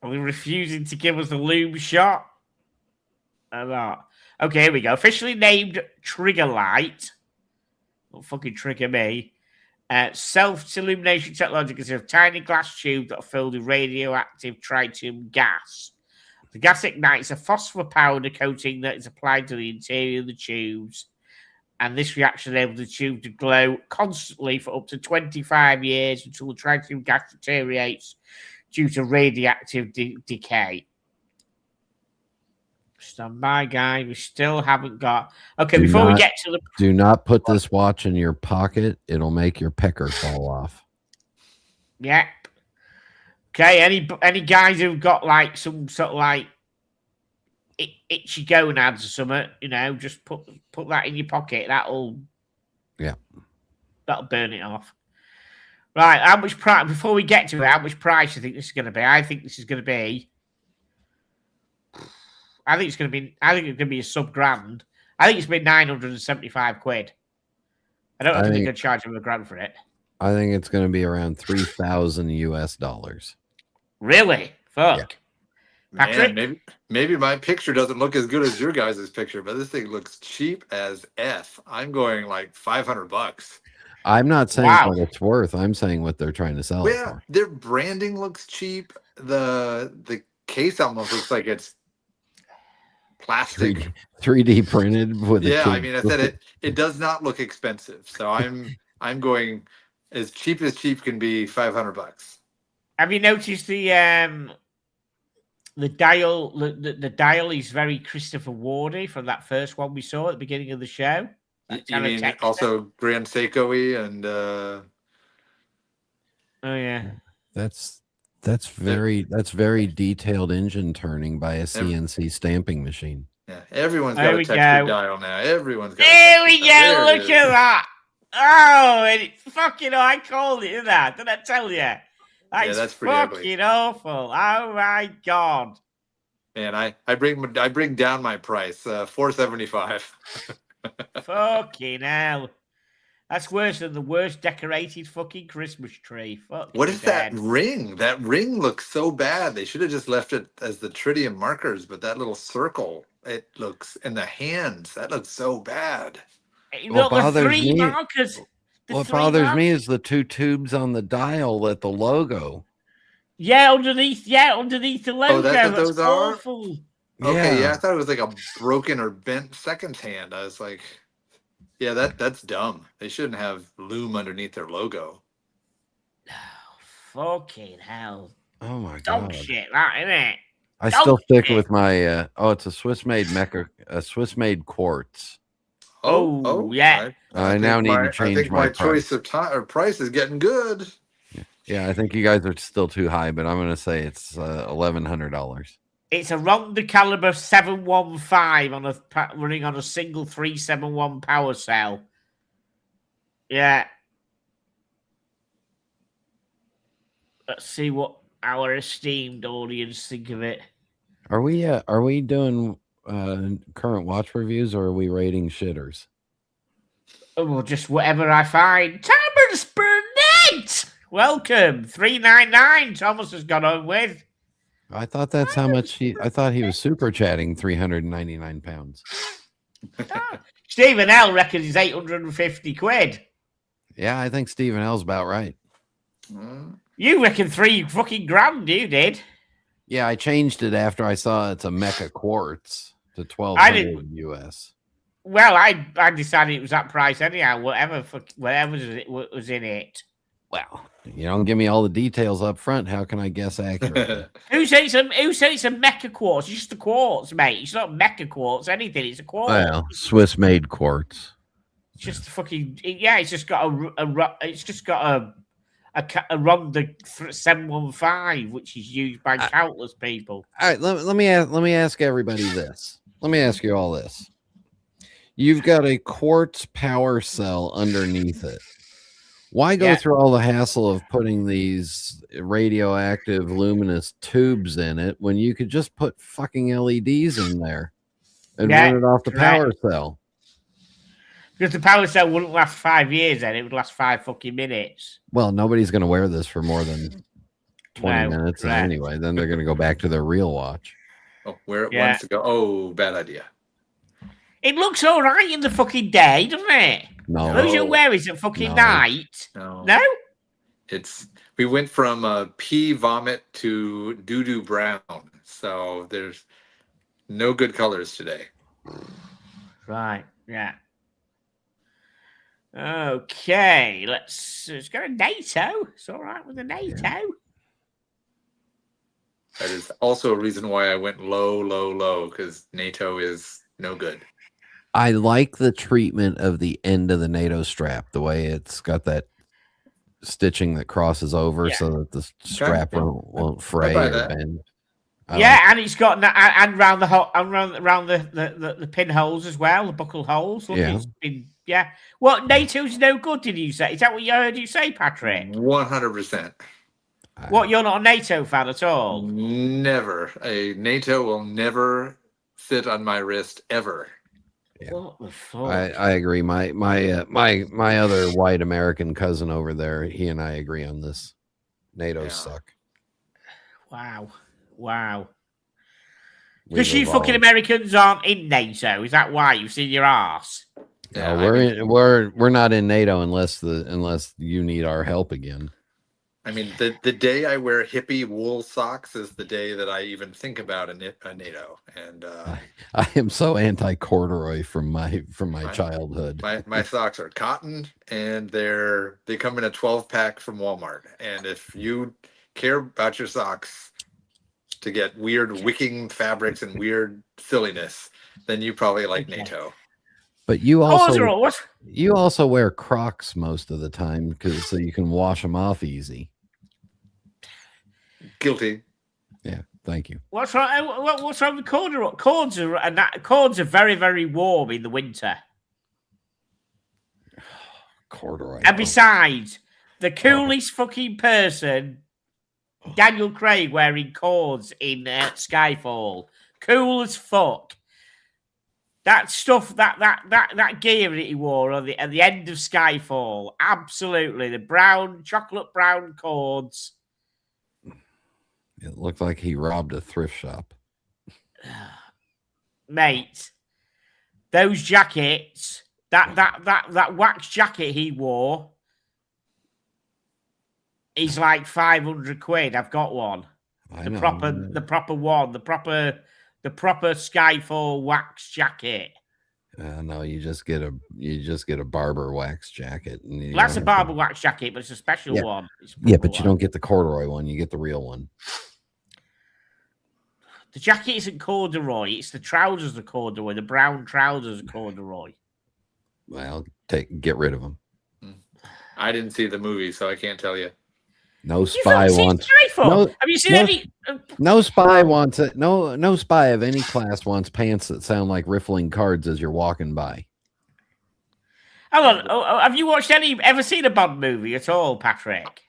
Are we refusing to give us the lube shot? Or not? Okay, here we go. Officially named Triggerlite. Don't fucking trigger me. Self-illumination technology consists of tiny glass tubes that are filled with radioactive tritium gas. The gas ignites a phosphor powder coating that is applied to the interior of the tubes. And this reaction enables the tube to glow constantly for up to 25 years until the tritium gas deteriorates due to radioactive decay. Stand by, guy. We still haven't got... Okay, before we get to the... Do not put this watch in your pocket. It'll make your pecker fall off. Yep. Okay, any guys who've got like some sort of like itchy gonads or something, just put that in your pocket. That'll burn it off. Right, how much price? Before we get to it, how much price do you think this is going to be? I think it's going to be a sub-grand. I think it's been 975 quid. I don't think they're going to charge him $1,000 for it. I think it's going to be around $3,000 US. Really? Fuck. Yeah. Patrick? Man, maybe my picture doesn't look as good as your guys' picture, but this thing looks cheap as F. I'm going like $500. I'm not saying what it's worth. I'm saying what they're trying to sell it for. Their branding looks cheap. The case almost looks like it's plastic. 3D printed with yeah. I mean, I said it does not look expensive, so I'm going as cheap can be, $500. Have you noticed the dial? The dial is very Christopher Wardy from that first one we saw at the beginning of the show. You mean also Grand Seiko-y and oh yeah. That's very detailed engine turning by a CNC stamping machine. Yeah, everyone's got a texture dial now. Everyone's got. There we go. Look at that. Oh, and it's fucking. I called it that. Did I tell you? That's pretty fucking awful. Oh my god. Man, I bring down my price. $475. Fucking hell. That's worse than the worst decorated fucking Christmas tree. What is that ring? That ring looks so bad. They should have just left it as the tritium markers, but that little circle, it looks in the hands. That looks so bad. What bothers me is the 2 tubes on the dial at the logo. Yeah, underneath the logo. Oh, that's what those are? Awful. Okay, yeah, I thought it was like a broken or bent second hand. I was like, yeah, that's dumb. They shouldn't have loom underneath their logo. Oh, fucking hell. Oh my god. Dog shit, that, isn't it? I still stick with my it's a Swiss-made Swiss-made quartz. Oh yeah. I now need to change I think my choice of price is getting good. Yeah, I think you guys are still too high, but I'm going to say it's $1,100. It's a Ronda caliber 715 running on a single 371 power cell. Yeah. Let's see what our esteemed audience think of it. Are we doing current watch reviews, or are we rating shitters? Oh, well, just whatever I find. Thomas Burnett! Welcome. $3.99 Thomas has gone on with. I thought that's how much I thought he was super chatting 399 pounds. Stephen L reckons he's 850 quid. Yeah, I think Stephen L's about right. You reckon $3 fucking grand, you did. Yeah, I changed it after I saw it's a Mecha Quartz to $1,200 US. Well, I decided it was that price anyhow. Whatever was in it. Well, you don't give me all the details up front. How can I guess accurately? Who said it's a Mecha Quartz? It's just a quartz, mate. It's not Mecha Quartz. Anything. It's a quartz. Well, Swiss-made quartz. It's just fucking It's just got a Ronda 715, which is used by countless people. All right, let me ask everybody this. Let me ask you all this. You've got a quartz power cell underneath it. Why go through all the hassle of putting these radioactive luminous tubes in it when you could just put fucking LEDs in there and run it off the power cell? Because the power cell wouldn't last 5 years then. It would last 5 fucking minutes. Well, nobody's going to wear this for more than 20 minutes anyway. Then they're going to go back to their real watch. Oh, where it wants to go. Oh, bad idea. It looks all right in the fucking day, doesn't it? No. Those you wear is at fucking night. No? We went from pea vomit to doo-doo brown. So there's no good colors today. Right. Yeah. Okay. Let's go to NATO. It's all right with the NATO. Yeah. That is also a reason why I went low, because NATO is no good. I like the treatment of the end of the NATO strap, the way it's got that stitching that crosses over so that the strap won't fray or bend. And it's got and around the pinholes as well, the buckle holes. Look, it's been, Well, NATO's no good, did you say? Is that what you heard you say, Patrick? 100%. What, you're not a NATO fan at all? Never. A NATO will never sit on my wrist ever. Yeah. What the fuck? I agree. My other white American cousin over there, he and I agree on this. NATO suck. Wow. Because you fucking Americans aren't in NATO. Is that why you've seen your ass? Yeah, we're not in NATO unless you need our help again. I mean, the day I wear hippie wool socks is the day that I even think about a NATO. And I am so anti-corduroy from my childhood. My socks are cotton, and they come in a 12-pack from Walmart. And if you care about your socks to get weird wicking fabrics and weird silliness, then you probably like NATO. But you also wear Crocs most of the time so you can wash them off easy. Guilty. Yeah, thank you. What's wrong? What's wrong with corduroy? Cords are very, very warm in the winter. Corduroy. And besides, the coolest fucking person, Daniel Craig wearing cords in Skyfall, cool as fuck. That stuff, that gear that he wore at the end of Skyfall, absolutely, the chocolate brown cords. It looked like he robbed a thrift shop. Mate, those jackets, that wax jacket he wore is like 500 quid. I've got one. The proper one, the proper Skyfall wax jacket. No, you just get a barber wax jacket. Well, that's a barber wax jacket, but it's a special one. Yeah, but you don't get the corduroy one. You get the real one. The jacket isn't corduroy. It's the trousers are corduroy. The brown trousers are corduroy. Well, get rid of them. I didn't see the movie, so I can't tell you. No spy wants. Have you seen any? No spy wants it. No spy of any class wants pants that sound like riffling cards as you're walking by. Hold on. Have you ever seen a Bond movie at all, Patrick?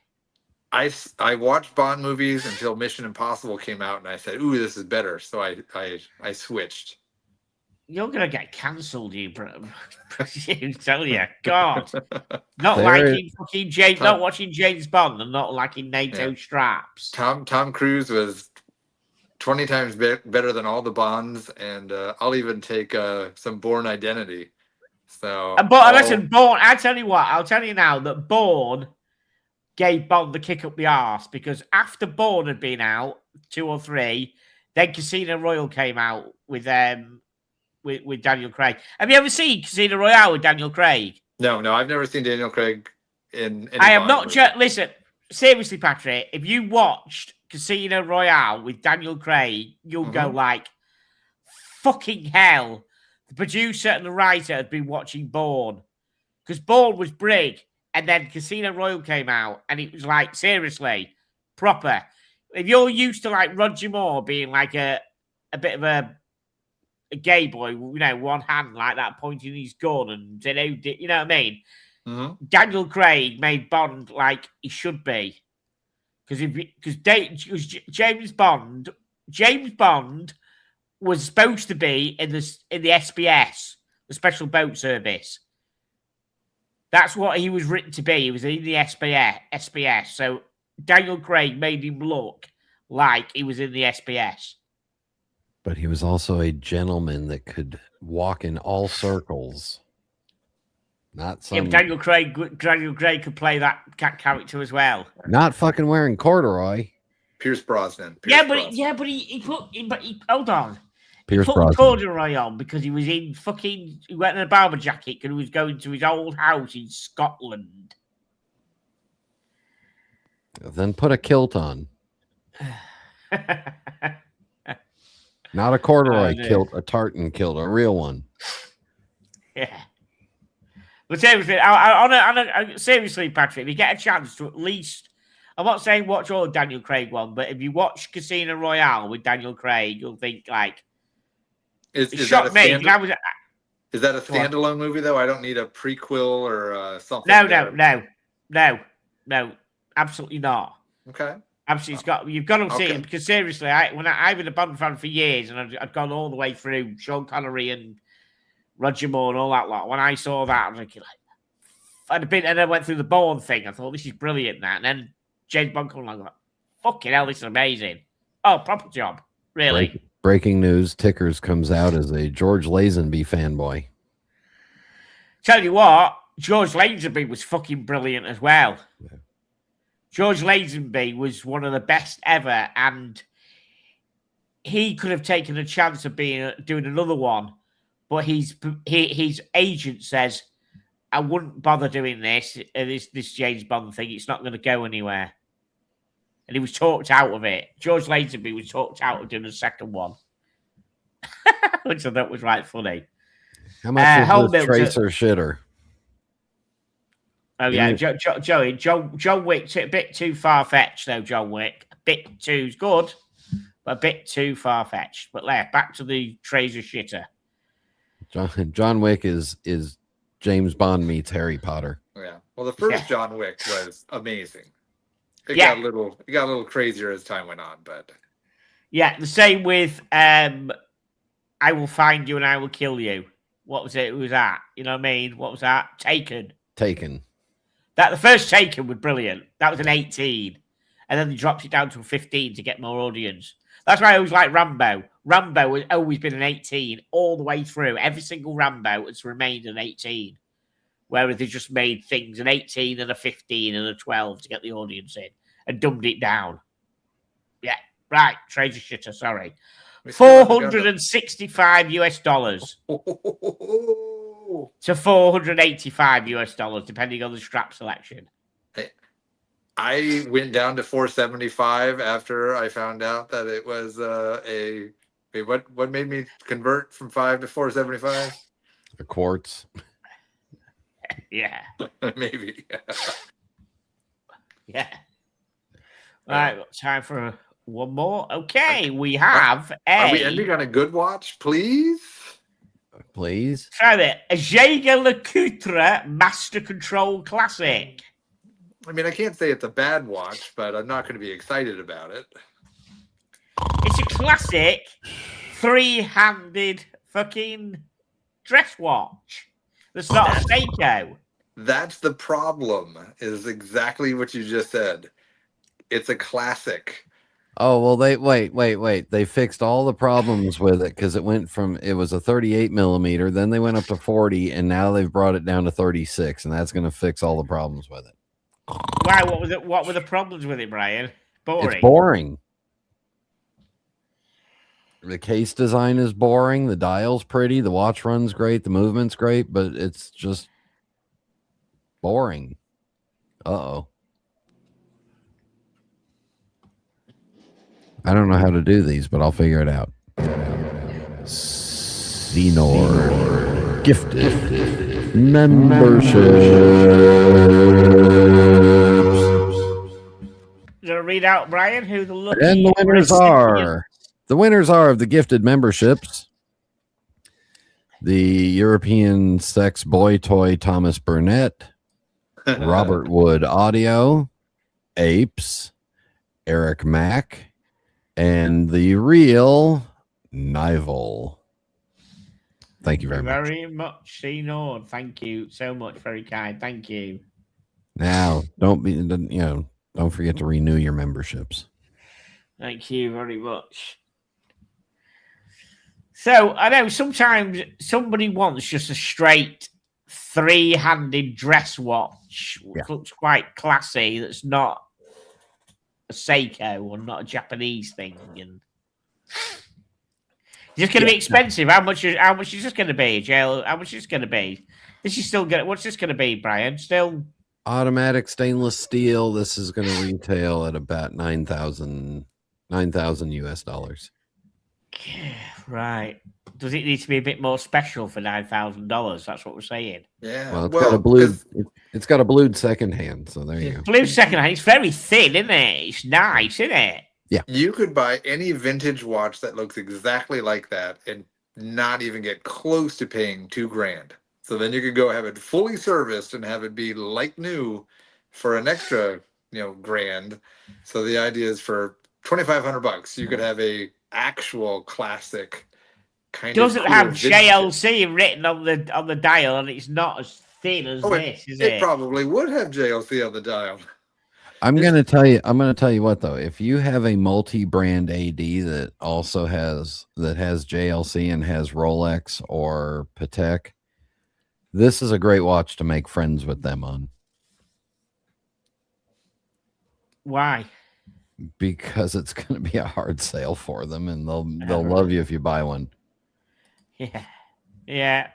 I watched Bond movies until Mission Impossible came out, and I said, "Ooh, this is better." So I switched. You're gonna get cancelled, you bro. I tell you, God, not liking fucking James, not watching James Bond, and not liking NATO straps. Tom Cruise was 20 times better than all the Bonds, and I'll even take some Bourne Identity. So, listen, Bourne. I tell you what, I'll tell you now that Bourne gave Bond the kick up the arse, because after Bourne had been out 2 or 3, then Casino Royale came out with Daniel Craig. Have you ever seen Casino Royale with Daniel Craig? No, I've never seen Daniel Craig in any I am not listen, seriously, Patrick, if you watched Casino Royale with Daniel Craig, you'll go like, fucking hell. The producer and the writer had been watching Bourne, because Bourne was brig, and then Casino Royale came out, and it was like, seriously, proper. If you're used to like Roger Moore being like a bit of a gay boy, one hand like that, pointing his gun, and you know what I mean? Mm-hmm. Daniel Craig made Bond like he should be, because James Bond was supposed to be in the SBS, the Special Boat Service. That's what he was written to be. He was in the SBS. So Daniel Craig made him look like he was in the SBS. But he was also a gentleman that could walk in all circles. Not some. Yeah, Daniel Craig could play that character as well. Not fucking wearing corduroy. Pierce Brosnan. Hold on. Pierce he put Brosnan. The corduroy on because he was he went in a barber jacket because he was going to his old house in Scotland. Then put a kilt on. Not a corduroy kilt, a tartan kilt, a real one. Yeah. But seriously, seriously, Patrick, if you get a chance to at least, I'm not saying watch all the Daniel Craig one, but if you watch Casino Royale with Daniel Craig, you'll think like, is shocked me. Is that a standalone movie though? I don't need a prequel or something. No, absolutely not. Okay. Absolutely, you've got to see it, because seriously, I've been a Bond fan for years, and I've gone all the way through Sean Connery and Roger Moore and all that lot. When I saw that, I was like, and I went through the Bourne thing. I thought, this is brilliant, that. And then James Bond came along, like, fucking hell, this is amazing. Oh, proper job, really. Breaking news: Tickers comes out as a George Lazenby fanboy. Tell you what, George Lazenby was fucking brilliant as well. Yeah. George Lazenby was one of the best ever, and he could have taken a chance of doing another one, but his agent says, I wouldn't bother doing this James Bond thing. It's not going to go anywhere. And he was talked out of it. George Lazenby was talked out of doing a second one, which I thought was right funny. How much is this tracer shitter? Oh, yeah, Joey, John Wick's a bit too far-fetched, though, John Wick. A bit too good, but a bit too far-fetched. But back to the tracer shitter. John Wick is James Bond meets Harry Potter. Yeah. Well, the first John Wick was amazing. It got a little crazier as time went on, but yeah, the same with I Will Find You and I Will Kill You. What was it? Who was that? You know what I mean? What was that? Taken. That the first Taken was brilliant. That was an 18, and then they dropped it down to a 15 to get more audience. That's why I always like Rambo. Rambo has always been an 18 all the way through. Every single Rambo has remained an 18. Whereas they just made things an 18 and a 15 and a 12 to get the audience in and dumbed it down. Yeah, right. Tracer shitter, sorry. $465 to $485 depending on the strap selection. I went down to $475 after I found out that it was what made me convert from $5 to $475? The quartz. Yeah. Maybe. Yeah. All right, time for one more. Okay, we have Are we ending on a good watch, please? Please. Try it. A Jaeger LeCoultre Master Control Classic. I mean, I can't say it's a bad watch, but I'm not going to be excited about it. It's a classic three-handed fucking dress watch. That's not a Seiko. That's the problem, is exactly what you just said. It's a classic. Oh, well, wait. They fixed all the problems with it because it was a 38 millimeter, then they went up to 40, and now they've brought it down to 36, and that's going to fix all the problems with it. Why? What were the problems with it, Brian? Boring. It's boring. The case design is boring. The dial's pretty. The watch runs great. The movement's great, but it's just boring. Uh-oh. I don't know how to do these, but I'll figure it out. Xenor gifted membership. You want to read out, Brian, who the lucky and the winners are. The winners are of the gifted memberships. The European sex boy toy Thomas Burnett, Robert Wood Audio, Apes, Eric Mack, and the real Nival. Thank you very much. Very much, Xenor. Thank you so much. Very kind. Thank you. Now, don't forget to renew your memberships. Thank you very much. So I know sometimes somebody wants just a straight three-handed dress watch, which looks quite classy. That's not a Seiko or not a Japanese thing, and it's just going to be expensive. How much is this going to be, Jail? How much is this going to be? This is still good. What's this going to be, Brian? Still automatic stainless steel. This is going to retail at about $9,000 US. Right. Does it need to be a bit more special for $9,000? That's what we're saying. Yeah. Well, got a blued. It's got a blued second hand, so there you go. Blue second hand. It's very thin, isn't it? It's nice, isn't it? Yeah. You could buy any vintage watch that looks exactly like that and not even get close to paying $2,000. So then you could go have it fully serviced and have it be like new for an extra, grand. So the idea is for $2,500, you could have a actual classic kind doesn't of have JLC written on the dial, and it's not as thin as this, is it? It probably would have JLC on the dial. I'm going to tell you what though. If you have a multi-brand AD that also has JLC and has Rolex or Patek, this is a great watch to make friends with them on. Why? Because it's going to be a hard sale for them, and they'll love you if you buy one. Yeah.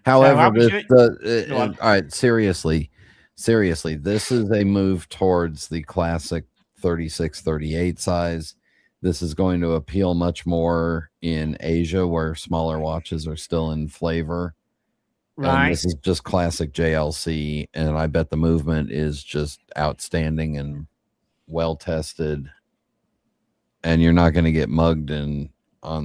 However, all right, seriously, this is a move towards the classic 36-38 size. This is going to appeal much more in Asia, where smaller watches are still in flavor. Right. And this is just classic JLC, and I bet the movement is just outstanding and well tested, and you're not going to get mugged on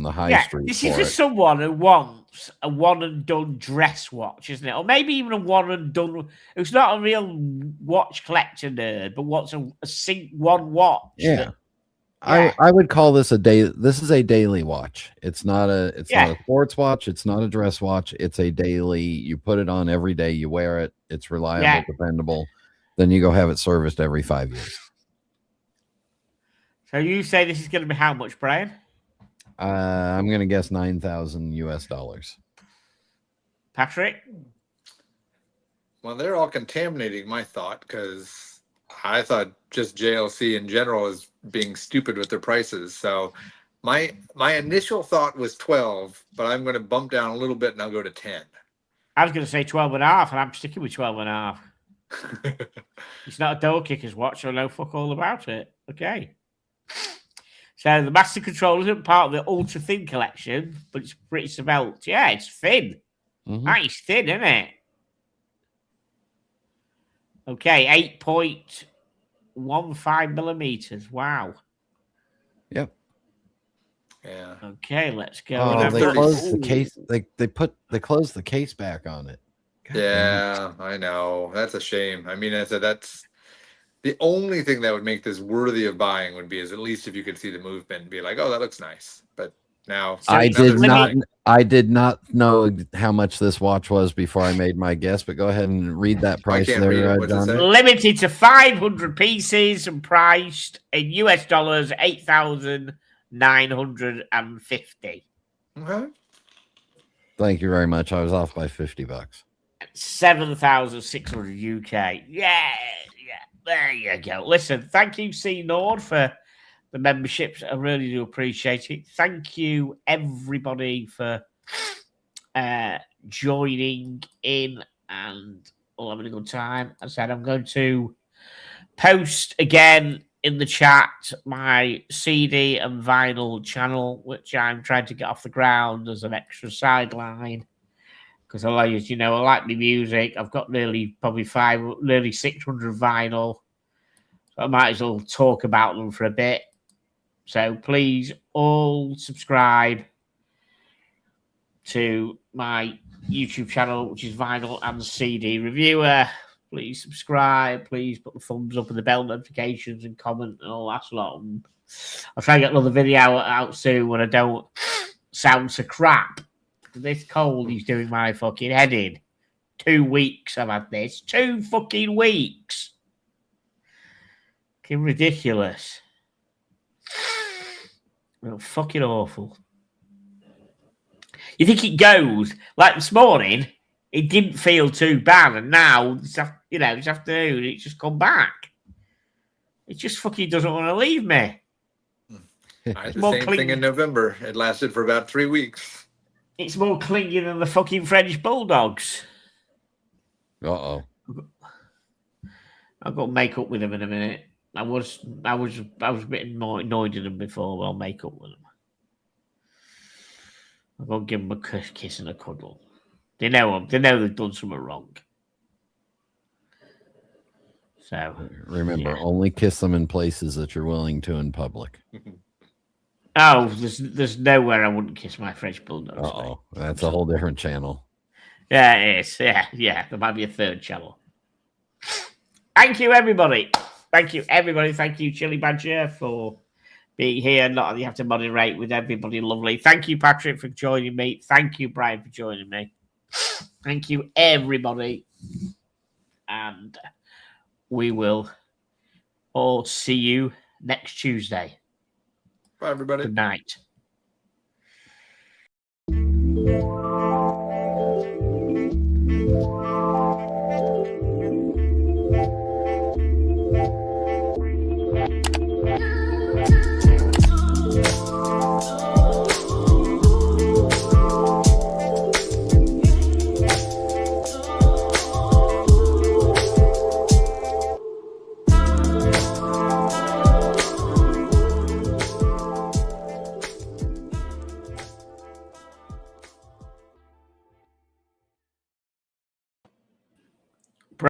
the high street. This is for someone who wants a one and done dress watch, isn't it? Or maybe even a one and done. Who's not a real watch collector nerd, but wants a one watch. Yeah. I would call this a day. This is a daily watch. It's not a sports watch. It's not a dress watch. It's a daily. You put it on every day. You wear it. It's reliable, dependable. Then you go have it serviced every 5 years. So you say this is going to be how much, Brian? I'm going to guess $9,000. Patrick? Well, they're all contaminating my thought, because I thought just JLC in general is being stupid with their prices. So my initial thought was 12, but I'm going to bump down a little bit and I'll go to 10. I was going to say 12 and a half, and I'm sticking with 12 and a half. It's not a door kicker's watch, so I know fuck all about it. Okay. So the Master Control isn't part of the ultra thin collection, but it's pretty svelte. Yeah, it's thin. Mm-hmm. Nice thin, isn't it? Okay, 8.15 millimeters. Wow. Yep. Yeah. Okay, let's go. Oh, they closed the case. They closed the case back on it. God, yeah, I know. That's a shame. I mean, that's the only thing that would make this worthy of buying would be is at least if you could see the movement and be like, oh, that looks nice. But now I did not know how much this watch was before I made my guess, but go ahead and read that price there, John. Limited to 500 pieces and priced in US dollars, $8,950. Okay. Thank you very much. I was off by $50. 7,600 UK. Yeah. There you go. Listen, thank you, C Nord, for the memberships. I really do appreciate it. Thank you, everybody, for joining in and all having a good time. As I said, I'm going to post again in the chat my CD and vinyl channel, which I'm trying to get off the ground as an extra sideline. Because I like my music. I've got nearly 600 vinyl. So I might as well talk about them for a bit. So please all subscribe to my YouTube channel, which is Vinyl and CD Reviewer. Please subscribe. Please put the thumbs up and the bell notifications and comment and all that lot. And I'll try and get another video out soon when I don't sound so crap. This cold is doing my fucking head in. 2 weeks I've had this. 2 fucking weeks. Fucking ridiculous. Well, fucking awful. You think it goes? Like this morning, it didn't feel too bad. And now, this afternoon, it's just come back. It just fucking doesn't want to leave me. I had the same thing in November. It lasted for about 3 weeks. It's more clingy than the fucking French bulldogs. Uh-oh. I've got to make up with them in a minute. I was a bit more annoyed with them before, but I'll make up with them. I've got to give them a kiss and a cuddle. They know they've done something wrong. So remember, only kiss them in places that you're willing to in public. Oh, there's nowhere I wouldn't kiss my French bulldogs. Oh, that's a whole different channel. Yeah, it is. Yeah. There might be a third channel. Thank you, everybody. Thank you, everybody. Thank you, Chili Badger, for being here. Not that you have to moderate with everybody. Lovely. Thank you, Patrick, for joining me. Thank you, Brian, for joining me. Thank you, everybody. And we will all see you next Tuesday. Bye, everybody. Good night. Bye.